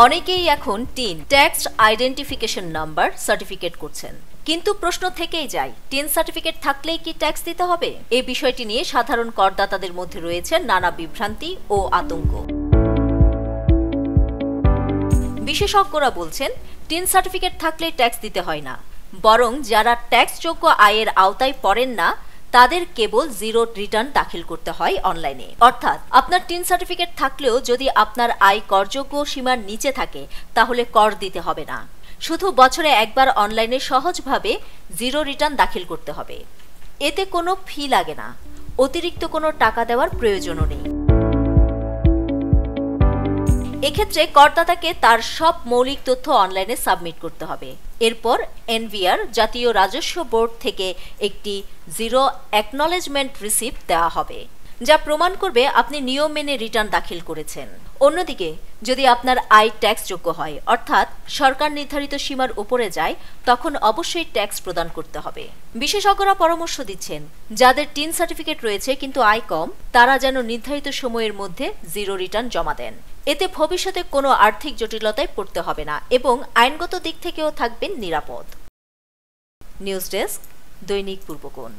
অনেকেই এখন tin tax identification number certificate করছেন, কিন্তু প্রশ্ন থেকেই যায়, টিন সার্টিফিকেট থাকলেই কি ট্যাক্স দিতে হবে? এই বিষয়টি নিয়ে সাধারণ করদাতাদের মধ্যে রয়েছে নানা বিভ্রান্তি ও আতঙ্ক। বিশেষজ্ঞরা বলছেন, টিন সার্টিফিকেট থাকলে ট্যাক্স দিতে হয় না, বরং যারা ট্যাক্সযোগ্য আয়ের আওতায় পড়েন না তাদের কেবল জিরো রিটার্ন দাখিল করতে হয় অনলাইনে। অর্থাৎ আপনার টিন সার্টিফিকেট থাকলেও যদি আপনার আয় করযোগ্য সীমার নিচে থাকে তাহলে কর দিতে হবে না। শুধু বছরে একবার অনলাইনে সহজভাবে জিরো রিটার্ন দাখিল করতে হবে। এতে কোনো ফি লাগে না, অতিরিক্ত কোনো টাকা দেওয়ার প্রয়োজনও নেই। এক্ষেত্রে করদাতাকে তার সব মৌলিক তথ্য অনলাইনে সাবমিট করতে হবে। এরপর এনভিআর জাতীয় রাজস্ব বোর্ড থেকে একটি জিরো অ্যাকনলেজমেন্ট রিসিপ্ট দেওয়া হবে, যা প্রমাণ করবে আপনি নিয়ম মেনে রিটার্ন দাখিল করেছেন। অন্যদিকে যদি আপনার আয় ট্যাক্সযোগ্য হয়, অর্থাৎ সরকার নির্ধারিত সীমার উপরে যায়, তখন অবশ্যই ট্যাক্স প্রদান করতে হবে। বিশেষজ্ঞরা পরামর্শ দিচ্ছেন, যাদের টিন সার্টিফিকেট রয়েছে কিন্তু আয় কম, তারা যেন নির্ধারিত সময়ের মধ্যে জিরো রিটার্ন জমা দেন। এতে ভবিষ্যতে কোনো আর্থিক জটিলতায় পড়তে হবে না এবং আইনগত দিক থেকেও থাকবেন নিরাপদ। নিউজ ডেস্ক, দৈনিক পূর্বকোণ।